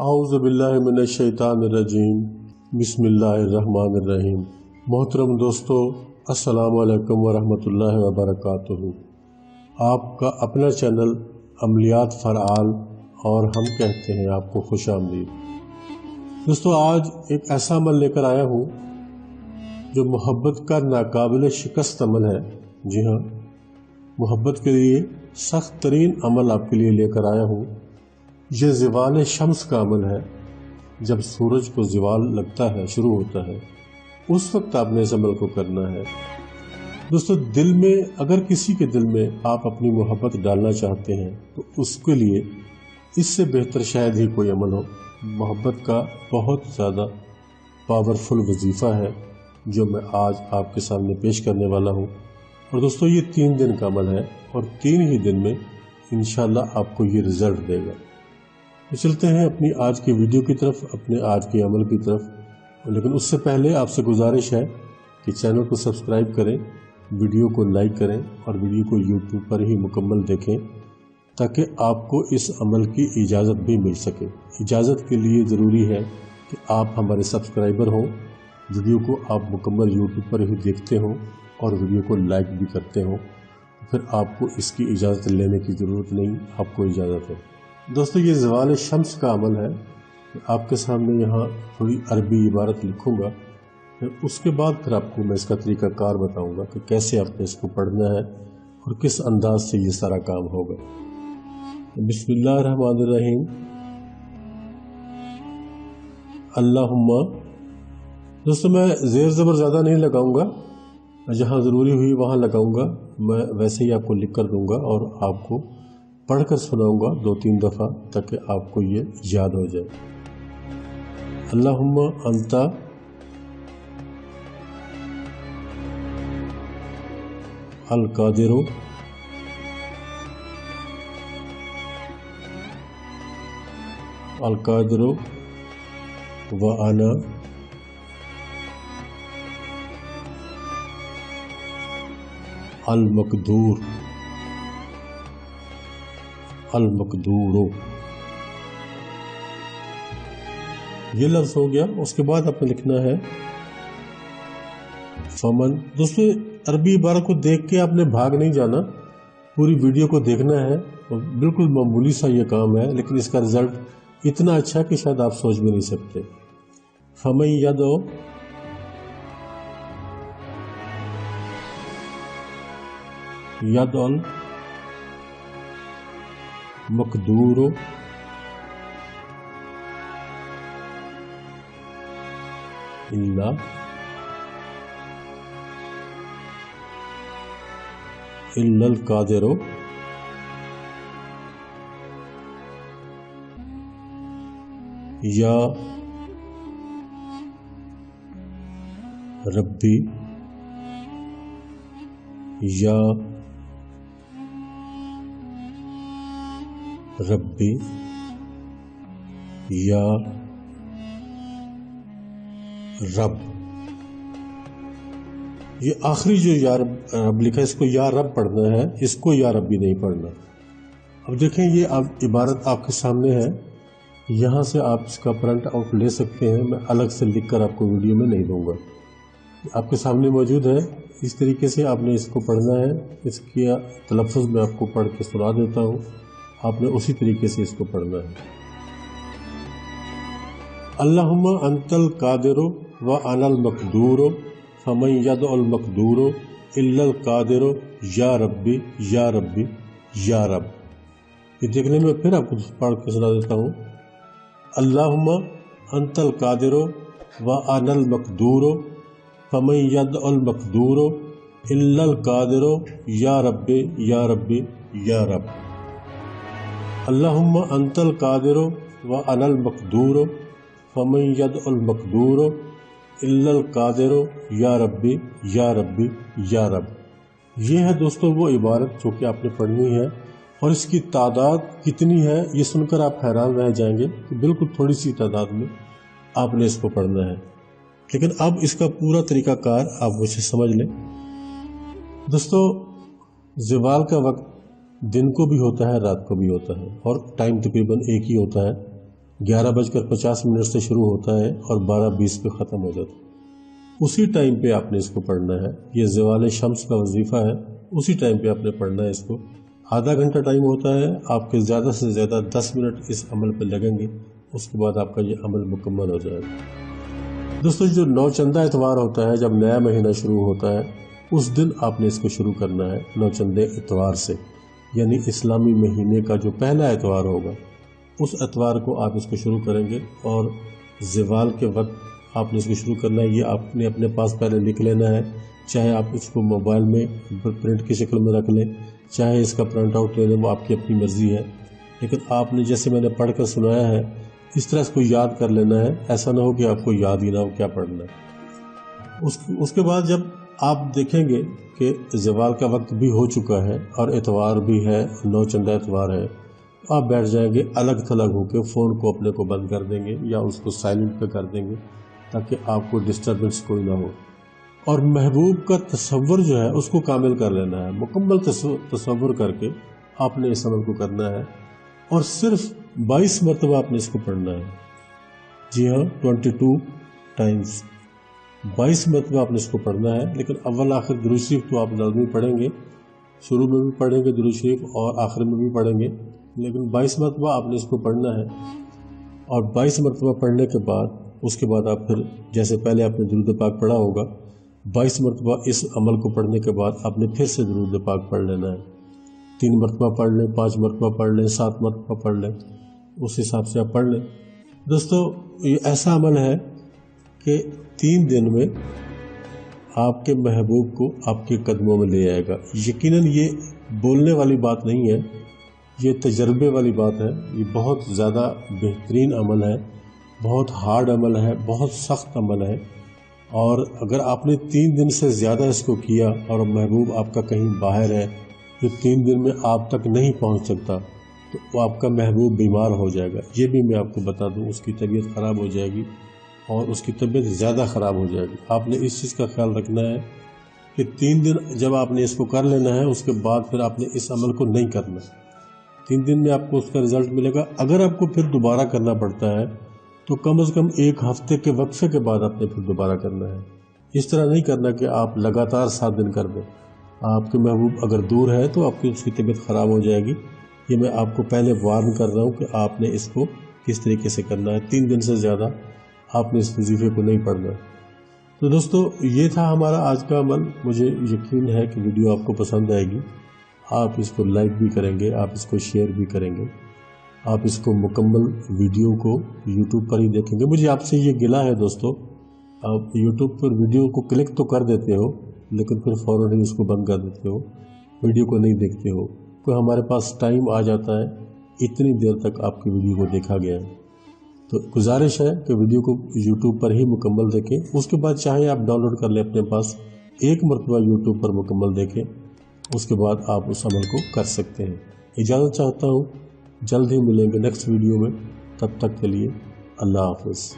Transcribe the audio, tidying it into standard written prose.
اعوذ باللہ من الشیطان الرجیم بسم اللہ الرحمن الرحیم۔ محترم دوستو، السلام علیکم ورحمۃ اللہ وبرکاتہ۔ آپ کا اپنا چینل عملیات فعال اور ہم کہتے ہیں آپ کو خوش آمدید۔ دوستو، آج ایک ایسا عمل لے کر آیا ہوں جو محبت کا ناقابل شکست عمل ہے۔ جی ہاں، محبت کے لیے سخت ترین عمل آپ کے لیے لے کر آیا ہوں۔ یہ زوال شمس کا عمل ہے۔ جب سورج کو زوال لگتا ہے، شروع ہوتا ہے، اس وقت آپ نے اس عمل کو کرنا ہے۔ دوستو، دل میں اگر کسی کے دل میں آپ اپنی محبت ڈالنا چاہتے ہیں تو اس کے لیے اس سے بہتر شاید ہی کوئی عمل ہو۔ محبت کا بہت زیادہ پاورفل وظیفہ ہے جو میں آج آپ کے سامنے پیش کرنے والا ہوں۔ اور دوستو، یہ 3 دن کا عمل ہے اور 3 ہی دن میں انشاءاللہ آپ کو یہ رزلٹ دے گا۔ تو چلتے ہیں اپنی آج کی ویڈیو کی طرف، اپنے آج کے عمل کی طرف۔ لیکن اس سے پہلے آپ سے گزارش ہے کہ چینل کو سبسکرائب کریں، ویڈیو کو لائک کریں اور ویڈیو کو یوٹیوب پر ہی مکمل دیکھیں تاکہ آپ کو اس عمل کی اجازت بھی مل سکے۔ اجازت کے لیے ضروری ہے کہ آپ ہمارے سبسکرائبر ہوں، ویڈیو کو آپ مکمل یوٹیوب پر ہی دیکھتے ہوں اور ویڈیو کو لائک بھی کرتے ہوں، پھر آپ کو اس کی اجازت لینے کی ضرورت نہیں، آپ کو اجازت ہے۔ دوستو، یہ زوال شمس کا عمل ہے۔ آپ کے سامنے یہاں تھوڑی عربی عبارت لکھوں گا، پھر اس کے بعد پھر آپ کو میں اس کا طریقہ کار بتاؤں گا کہ کیسے آپ نے اس کو پڑھنا ہے اور کس انداز سے یہ سارا کام ہوگا۔ بسم اللہ الرحمن الرحیم۔ اللہم، دوستو میں زیر زبر زیادہ نہیں لگاؤں گا، جہاں ضروری ہوئی وہاں لگاؤں گا۔ میں ویسے ہی آپ کو لکھ کر دوں گا اور آپ کو پڑھ کر سناؤں گا 2-3 دفعہ تاکہ آپ کو یہ یاد ہو جائے۔ اللہم انت القادر القادر وانا المقدور المقدور۔ یہ لفظ ہو گیا۔ اس کے بعد آپ نے لکھنا ہے فمن۔ دوستو، عربی عبارت کو دیکھ کے آپ نے بھاگ نہیں جانا، پوری ویڈیو کو دیکھنا ہے۔ بالکل معمولی سا یہ کام ہے لیکن اس کا رزلٹ اتنا اچھا کہ شاید آپ سوچ بھی نہیں سکتے۔ فمن یدعو یدعو مقدور اللہ القادر یا ربی یا ربی یا رب۔ یہ آخری جو یا رب لکھا ہے اس کو یا رب پڑھنا ہے، اس کو یا ربی نہیں پڑھنا۔ اب دیکھیں، یہ عبارت آپ کے سامنے ہے، یہاں سے آپ اس کا پرنٹ آؤٹ لے سکتے ہیں۔ میں الگ سے لکھ کر آپ کو ویڈیو میں نہیں دوں گا، آپ کے سامنے موجود ہے۔ اس طریقے سے آپ نے اس کو پڑھنا ہے۔ اس کی تلفظ میں آپ کو پڑھ کے سنا دیتا ہوں، آپ نے اسی طریقے سے اس کو پڑھنا ہے۔ اللہم انت القادر وانا المقدور فمن یدعو المقدور الا القادر یا ربی یا ربی یا رب۔ یہ دیکھنے میں پھر آپ کو پڑھ کے سنا دیتا ہوں۔ اللہم انت القادر وانا المقدور فمن یدعو المقدور الا القادر یا ربی یا ربی یا رب۔ اللہم انت القادر وانا المقدور فمن یدعو المقدور الا القادر یا ربی یا ربی یا رب۔ یہ ہے دوستو وہ عبارت جو کہ آپ نے پڑھنی ہے، اور اس کی تعداد کتنی ہے یہ سن کر آپ حیران رہ جائیں گے کہ بالکل تھوڑی سی تعداد میں آپ نے اس کو پڑھنا ہے۔ لیکن اب اس کا پورا طریقہ کار آپ مجھ سے سمجھ لیں۔ دوستو، زوال کا وقت دن کو بھی ہوتا ہے، رات کو بھی ہوتا ہے، اور ٹائم تقریباً ایک ہی ہوتا ہے، 11:50 से शुरू होता है और 12:20 पे ख़त्म हो जाता है। उसी टाइम पे आपने इसको पढ़ना है। ये ज़वाल शम्स का वजीफ़ा है, उसी टाइम पे आपने पढ़ना है इसको। आधा घंटा टाइम होता है, आपके ज़्यादा से ज़्यादा 10 मिनट इस अमल पे लगेंगे, उसके बाद आपका ये अमल मुकम्मल हो जाएगा। दोस्तों, जो नौचंदा इतवार होता है, जब नया महीना शुरू होता है, उस दिन आपने इसको शुरू करना है नौचंदे इतवार से, यानी इस्लामी महीने का जो पहला इतवार होगा उस इतवार को आप इसको शुरू करेंगे और ज़वाल के वक्त आपने इसको शुरू करना है। ये आपने अपने पास पहले लिख लेना है, चाहे आप इसको मोबाइल में प्रिंट की शक्ल में रख लें, चाहे इसका प्रिंट आउट ले लें, वो आपकी अपनी मर्ज़ी है। लेकिन आपने जैसे मैंने पढ़ कर सुनाया है इस तरह इसको याद कर लेना है, ऐसा ना हो कि आपको याद ही ना हो क्या पढ़ना है। उसके बाद जब आप देखेंगे कि ज़वाल का वक्त भी हो चुका है और इतवार भी है, नौचंदा इतवार है, आप बैठ जाएंगे अलग थलग होकर, फ़ोन को अपने को बंद कर देंगे या उसको साइलेंट पे कर देंगे ताकि आपको डिस्टर्बेंस कोई ना हो। और महबूब का तसव्वुर जो है उसको कामिल कर लेना है। मुकम्मल तसव्वुर करके आपने इस अमल को करना है और सिर्फ 22 मरतबा आपने इसको पढ़ना है। जी हाँ, 22 टाइम्स 22 मरतबा आपने इसको पढ़ना है। लेकिन अव्वल आखिर दुरूद शरीफ तो आप लाज़मी पढ़ेंगे, शुरू में भी पढ़ेंगे दुरूद शरीफ और आखिर में भी पढ़ेंगे, लेकिन 22 मरतबा आपने इसको पढ़ना है। और 22 मरतबा पढ़ने के बाद उसके बाद आप फिर जैसे पहले आपने दुरूद पाक पढ़ा होगा, 22 मरतबा इस अमल को पढ़ने के बाद आपने फिर से दुरूद पाक पढ़ लेना है। 3 मरतबा पढ़ लें, 5 मरतबा पढ़ लें, 7 मरतबा पढ़ लें, उस हिसाब से आप पढ़ लें। दोस्तों, ये ऐसा अमल है कि 3 दिन में आपके महबूब को आपके कदमों में ले आएगा। यकीनन ये बोलने वाली बात नहीं है, ये तजर्बे वाली बात है। ये बहुत ज़्यादा बेहतरीन अमल है, बहुत हार्ड अमल है, बहुत सख्त अमल है। और अगर आपने 3 दिन से ज़्यादा इसको किया और महबूब आपका कहीं बाहर है जो 3 दिन में आप तक नहीं पहुंच सकता, तो आपका महबूब बीमार हो जाएगा। ये भी मैं आपको बता दूं, उसकी तबीयत ख़राब हो जाएगी और उसकी तबीयत ज़्यादा ख़राब हो जाएगी। आपने इस चीज़ का ख्याल रखना है कि 3 दिन जब आपने इसको कर लेना है, उसके बाद फिर आपने इस अमल को नहीं करना। 3 दिन में आपको उसका रिज़ल्ट मिलेगा। अगर आपको फिर दोबारा करना पड़ता है तो कम से कम 1 हफ्ते के वक्फे के बाद आपने फिर दोबारा करना है। इस तरह नहीं करना कि आप लगातार 7 दिन कर दें। आपके महबूब अगर दूर है तो आपकी उसकी तबीयत ख़राब हो जाएगी। ये मैं आपको पहले वार्न कर रहा हूँ कि आपने इसको किस तरीके से करना है। 3 दिन से ज़्यादा आपने इस वजीफे को नहीं पढ़ना। तो दोस्तों, ये था हमारा आज का अमल। मुझे यकीन है कि वीडियो आपको पसंद आएगी। आप इसको लाइक भी करेंगे, आप इसको शेयर भी करेंगे, आप इसको मुकम्मल वीडियो को YouTube पर ही देखेंगे। मुझे आपसे ये गिला है दोस्तों, आप YouTube पर वीडियो को क्लिक तो कर देते हो लेकिन फिर फ़ौरन ही उसको बंद कर देते हो, वीडियो को नहीं देखते हो। तो हमारे पास टाइम आ जाता है, इतनी देर तक आपकी वीडियो को देखा गया है। तो गुजारिश है कि वीडियो को YouTube पर ही मुकम्मल देखें। उसके बाद चाहे आप डाउनलोड कर लें अपने पास, 1 मरतबा YouTube पर मुकम्मल देखें, उसके बाद आप उस अमल को कर सकते हैं। इजाज़त चाहता हूँ, जल्द ही मिलेंगे नेक्स्ट वीडियो में। तब तक के लिए अल्लाह हाफ़िज़।